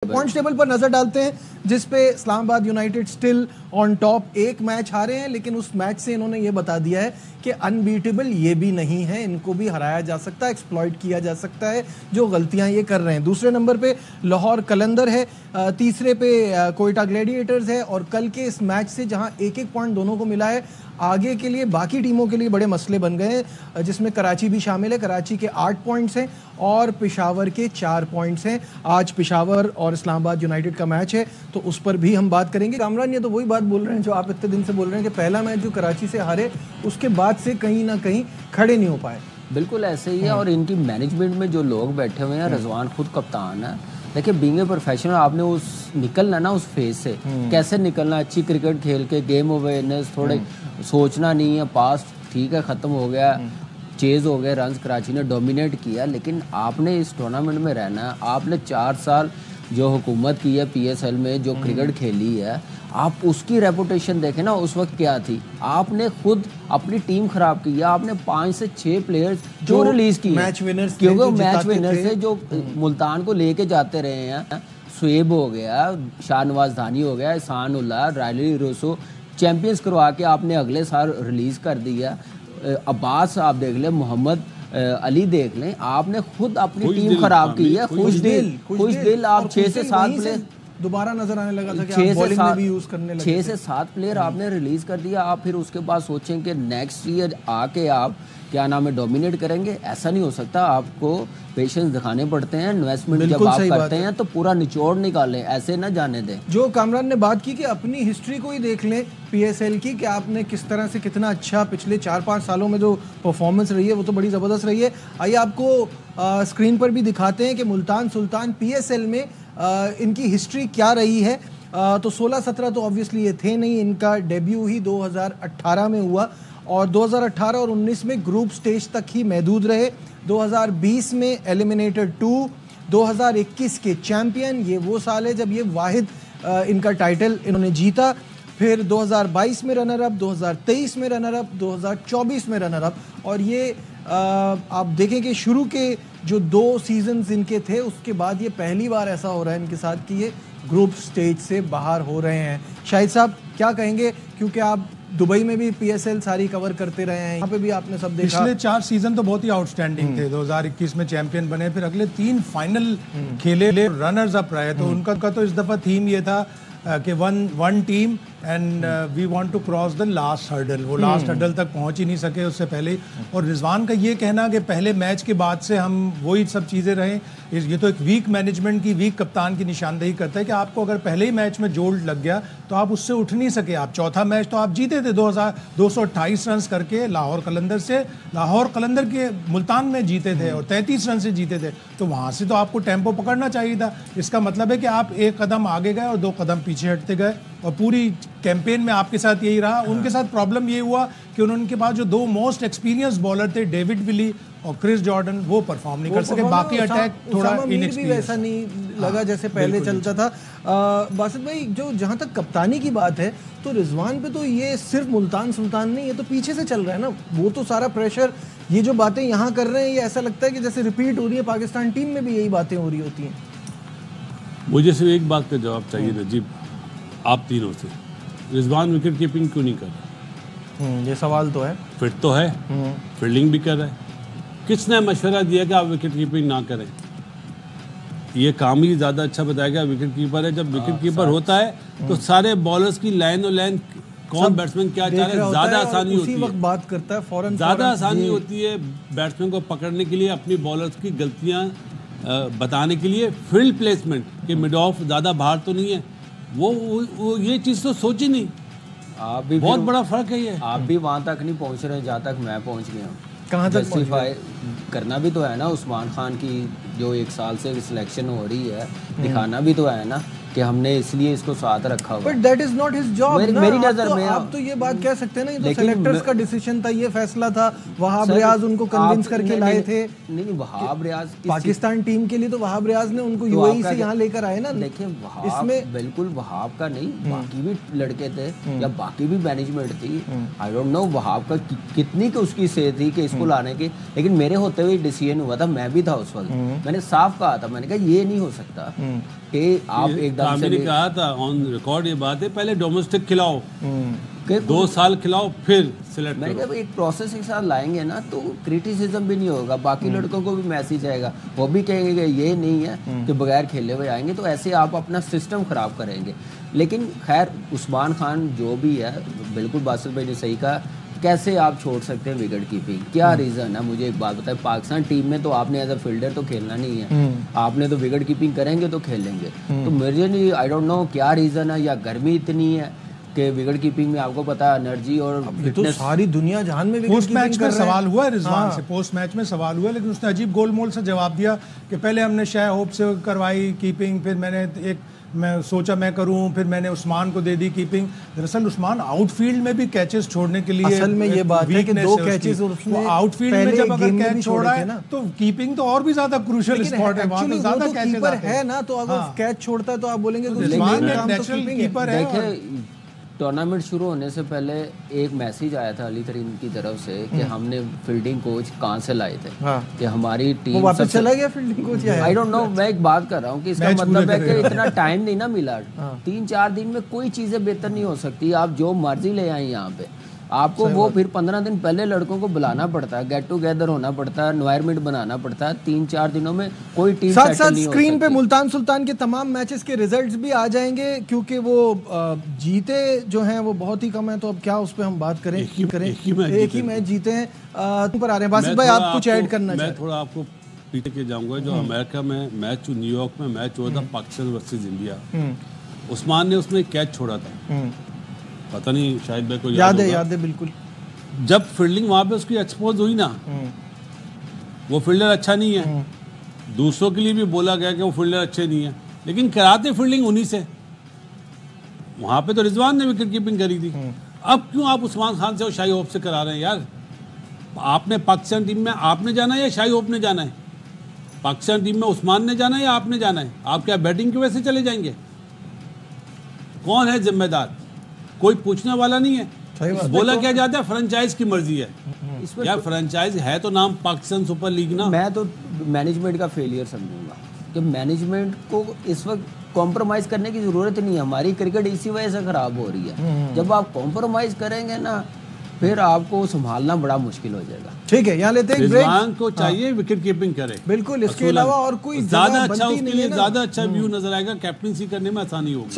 Points table पर नजर डालते हैं जिसपे Islamabad United still on top. एक मैच हारे हैं लेकिन उस मैच से इन्होंने ये बता दिया है कि अनबीटेबल ये भी नहीं है, इनको भी हराया जा सकता है, एक्सप्लॉइट किया जा सकता है जो गलतियां ये कर रहे हैं। दूसरे नंबर पे लाहौर कलंदर है, तीसरे पे कोयटा ग्लैडिएटर्स है। और कल के इस मैच से जहां एक एक पॉइंट दोनों को मिला है, आगे के लिए बाकी टीमों के लिए बड़े मसले बन गए हैं, जिसमें कराची भी शामिल है। कराची के 8 पॉइंट्स हैं और पेशावर के 4 पॉइंट्स हैं। आज पेशावर और इस्लामाबाद यूनाइटेड का मैच है तो उस पर भी हम बात करेंगे। कामरान, ये तो वही बात बोल रहे हैं जो आप इतने दिन से बोल रहे हैं कि पहला मैच जो कराची से हारे उसके बाद से कहीं ना कहीं खड़े नहीं हो पाए। बिल्कुल ऐसे ही है। और इनकी मैनेजमेंट में जो लोग बैठे हुए हैं, रिजवान खुद कप्तान है। देखिए, बीइंग ए प्रोफेशनल आपने उस निकलना ना उस फेज से कैसे निकलना, अच्छी क्रिकेट खेल के गेम अवेयरनेस, थोड़े सोचना नहीं है पास ठीक है ख़त्म हो गया, चेज हो गए रन्स, कराची ने डोमिनेट किया। लेकिन आपने इस टूर्नामेंट में रहना है। आपने 4 साल जो हुकूमत की है पीएसएल में, जो क्रिकेट खेली है, आप उसकी रेपुटेशन देखें ना उस वक्त क्या थी। आपने खुद अपनी टीम खराब की है। आपने 5 से 6 प्लेयर्स जो रिलीज किए मैच विनर्स, क्योंकि मैच विनर्स से जो मुल्तान को लेके जाते रहे हैं, शुएब हो गया, शाहनवाज धानी हो गया, एहसान उल्लाह, रायली रोसो, चैंपियंस करवा के आपने अगले साल रिलीज कर दिया। अब्बास आप देख लें, मोहम्मद अली देख लें, आपने खुद अपनी टीम खराब की है। खुश दिल आप 6 से 7 प्लेयर दोबारा नजर आने लगा था कि आप बॉलिंग में भी यूज करने लगे। 6 से 7 प्लेयर आपने रिलीज कर दिया। आप फिर उसके बाद सोचें कि नेक्स्ट ईयर आके आप क्या नाम है डोमिनेट करेंगे, ऐसा नहीं हो सकता। आपको पेशेंस दिखाने पड़ते हैं। इन्वेस्टमेंट जब आप करते हैं तो पूरा निचोड़ निकालें, ऐसे ना जाने दें। जो कामरान ने बात की कि अपनी हिस्ट्री को ही देख लें पीएसएल की, कि आपने किस तरह से कितना अच्छा पिछले 4-5 सालों में जो परफॉर्मेंस रही है वो तो बड़ी ज़बरदस्त रही है। आइए आपको स्क्रीन पर भी दिखाते हैं कि मुल्तान सुल्तान पीएसएल में इनकी हिस्ट्री क्या रही है। तो 16-17 तो ऑब्वियसली ये थे नहीं, इनका डेब्यू ही 2018 में हुआ और 2018 और 19 में ग्रुप स्टेज तक ही महदूद रहे। 2020 में एलिमिनेटर 2, 2021 के चैंपियन, ये वो साल है जब ये वाहिद इनका टाइटल इन्होंने जीता। फिर 2022 में रनर अप, 2023 में रनर अप, 2024 में रनर अप। और ये आप देखें कि शुरू के जो 2 सीजन्स इनके थे उसके बाद ये पहली बार ऐसा हो रहा है इनके साथ कि ये ग्रुप स्टेज से बाहर हो रहे हैं। शाहिद साहब क्या कहेंगे, क्योंकि आप दुबई में भी पीएसएल सारी कवर करते रहे हैं, यहाँ पे भी आपने सब देखा। पिछले 4 सीजन तो बहुत ही आउटस्टैंडिंग थे। 2021 में चैंपियन बने, फिर अगले 3 फाइनल खेले, रनर्स अप रहे। तो उनका तो इस दफा थीम ये था कि one team and we want to cross the last hurdle. वो लास्ट हर्डल तक पहुंच ही नहीं सके उससे पहले। और रिजवान का ये कहना कि पहले मैच के बाद से हम वही सब चीज़ें रहे, ये तो एक वीक मैनेजमेंट की, वीक कप्तान की निशानदेही करता है कि आपको अगर पहले ही मैच में जोल्ड लग गया तो आप उससे उठ नहीं सके। आप चौथा मैच तो आप जीते थे 228 रन करके लाहौर कलंदर से, लाहौर कलंदर के मुल्तान में जीते थे और 33 रन से जीते थे। तो वहाँ से तो आपको टेम्पो पकड़ना चाहिए था। इसका मतलब है कि आप 1 कदम आगे गए और 2 कदम पीछे हटते गए। और पूरी कैंपेन में आपके साथ यही रहा। उनके साथ प्रॉब्लम ये हुआ कि उनके पास जो 2 मोस्ट एक्सपीरियंस बॉलर थे, डेविड विली और क्रिस जॉर्डन, वो परफॉर्म नहीं कर सके। बाकी अटैक थोड़ा इनएक्सपीरियंस, वैसा नहीं लगा जैसे पहले चलता था। बासित भाई, जो जहां तक कप्तानी की बात है तो रिजवान पे तो ये सिर्फ मुल्तान सुल्तान नहीं, ये तो पीछे से चल रहा है ना। वो तो सारा प्रेशर, ये जो बातें यहाँ कर रहे हैं, ये ऐसा लगता है कि जैसे रिपीट हो रही है, पाकिस्तान टीम में भी यही बातें हो रही होती हैं। मुझे सिर्फ एक बात का जवाब चाहिए नजीब, आप तीनों से। रिजवान विकेट कीपिंग क्यों नहीं कर रहा? ये सवाल तो है। फिट तो है, फील्डिंग भी कर रहा है। किसने मशवरा दिया कि आप विकेट कीपिंग ना करें? ये काम ही ज़्यादा अच्छा बताएगा विकेट कीपर है। जब विकेट कीपर होता है तो सारे बॉलर्स की लाइन और लाइन, कौन बैट्समैन क्या चाह रहे हैं, ज़्यादा आसानी होती है। बात करता है फौरन, ज़्यादा आसानी होती है बैट्समैन को पकड़ने के लिए, अपनी बॉलर्स की गलतियाँ बताने के लिए। फील्ड प्लेसमेंट कि मिड ऑफ ज़्यादा बाहर तो नहीं है, वो ये चीज़ तो सोची नहीं। आप भी बहुत बड़ा फर्क है ये। आप भी वहाँ तक नहीं पहुँच रहे जहाँ तक मैं पहुँच गया हूँ। कहाँ तक जस्टिफाई करना भी तो है ना उस्मान खान की जो 1 साल से सिलेक्शन हो रही है, दिखाना भी तो है ना कि हमने इसलिए इसको साथ रखा हुआ। But that is not his job. मेरी नजर में आप तो ये बात कह सकते हैं ना, ये तो लेकिन सेलेक्टर्स का डिसीजन था, ये फैसला था, वहाब रियाज उनको कन्विंस करके लाए थे। नहीं, वहाब रियाज पाकिस्तान टीम के लिए तो वहाब रियाज ने उनको यूएई से यहाँ लेकर आए ना। देखिए वहाब बिल्कुल वहाब का नहीं, बाकी भी लड़के थे या बाकी भी मैनेजमेंट थी, आई डोंट नो वहाब का कितनी उसकी से थी कि इसको लाने की, लेकिन मेरे होते हुए डिसीजन हुआ था, मैं भी था उस वक्त, मैंने साफ कहा था, मैंने कहा ये नहीं हो सकता कि आप एकदम से कहा था ऑन रिकॉर्ड ये बात है, पहले डोमेस्टिक खिलाओ, 2 साल खिलाओ फिर सिलेक्ट। मैंने कहा एक प्रोसेस के साथ लाएंगे ना तो क्रिटिसिज्म भी नहीं होगा, बाकी लड़कों को भी मैसेज आएगा, वो भी कहेंगे ये नहीं है कि बगैर खेले हुए आएंगे, तो ऐसे आप अपना सिस्टम खराब करेंगे। लेकिन खैर उस्मान खान जो भी है, बिल्कुल बासित भाई ने सही कहा, कैसे आप छोड़ सकते हैं विकेट कीपिंग, क्या रीज़न है, मुझे एक बात बताए, पाकिस्तान टीम में तो आपने एज अ फील्डर तो खेलना नहीं है, आपने तो विकेट कीपिंग करेंगे तो खेलेंगे, तो मुझे नहीं, आई डोंट नो क्या रीज़न है, या गर्मी इतनी है कि विकेट कीपिंग में आपको पता है एनर्जी और तो सारी दुनिया जहान में पोस्ट मैच में सवाल हुआ है रिजवान से, पोस्ट मैच में सवाल हुआ, लेकिन उसने अजीब गोलमोल से जवाब दिया कि पहले हमने शाय होप से करवाई कीपिंग, फिर मैंने मैं सोचा मैं करूं, फिर मैंने उस्मान को दे दी कीपिंग। दरअसल उस्मान आउटफील्ड में भी कैचेस छोड़ने के लिए, असल में ये बात है कि 2 कैचेस उसने आउटफील्ड में जब अगर कैच छोड़ा है तो कीपिंग तो और भी ज्यादा क्रूशियल स्पॉट है, वहां तो ज्यादा कैचेस आते हैं। है ना, तो अगर कैच छोड़ता है तो आप बोलेंगे नेचुरल कीपर है। देखिए टूर्नामेंट शुरू होने से पहले एक मैसेज आया था अली तरीन की तरफ से कि हमने फील्डिंग कोच कहाँ से लाए थे, कि हमारी टीम वापस चला गया fielding coach, I don't know, मैं एक बात कर रहा हूँ कि इसका मतलब है कि इतना टाइम नहीं ना मिला, 3-4 दिन में कोई चीजें बेहतर नहीं हो सकती, आप जो मर्जी ले आए यहाँ पे, आपको वो फिर 15 दिन पहले लड़कों को बुलाना पड़ता है, गेट टुगेदर होना पड़ता है, एनवायरनमेंट बनाना पड़ता है, 3-4 दिनों में कोई टीम साथ साथ स्क्रीन पे मुल्तान सुल्तान के तमाम मैचेस के रिजल्ट्स भी आ जाएंगे, क्योंकि वो जीते जो हैं वो बहुत ही कम है, तो अब क्या उस पर हम बात करें, एक ही मैच जीते हैं। पर आ रहे हैं बासित भाई, आप कुछ ऐड करना मैं थोड़ा आपको पीछे के जाऊंगा, जो अमेरिका में मैच, न्यूयॉर्क में मैच हुआ था पाकिस्तान वर्सेस इंडिया, उस्मान ने उसमें कैच छोड़ा था, पता नहीं शायद भाई को याद है बिल्कुल। जब फील्डिंग वहां पे उसकी एक्सपोज हुई ना, वो फील्डर अच्छा नहीं है, दूसरों के लिए भी बोला गया कि वो फील्डर अच्छे नहीं है, लेकिन कराते फील्डिंग उन्हीं से, वहां पे तो रिजवान ने विकेट कीपिंग करी थी, अब क्यों आप उस्मान खान से और शाही होप से करा रहे हैं यार? आपने पाकिस्तान टीम में आपने जाना है या शाही होप ने जाना है? पाकिस्तान टीम में उस्मान ने जाना है या आपने जाना है? आप क्या बैटिंग की वजह से चले जाएंगे? कौन है जिम्मेदार? कोई पूछने वाला नहीं है। बोला क्या जाता है, फ्रेंचाइज की मर्जी है, यार फ्रेंचाइज है तो नाम पाकिस्तान सुपर लीग ना। मैं तो मैनेजमेंट का फेलियर समझूंगा कि मैनेजमेंट को इस वक्त कॉम्प्रोमाइज करने की जरूरत नहीं है, हमारी क्रिकेट इसी वजह से खराब हो रही है, जब आप कॉम्प्रोमाइज करेंगे ना फिर आपको संभालना बड़ा मुश्किल हो जाएगा। ठीक है, यहाँ लेते हैं ब्रेक। रिजवान को चाहिए विकेट कीपिंग करे, बिल्कुल, इसके अलावा और कोई ज्यादा अच्छा, उसके लिए ज्यादा अच्छा व्यू नजर आएगा, कैप्टनसी करने में आसानी होगी।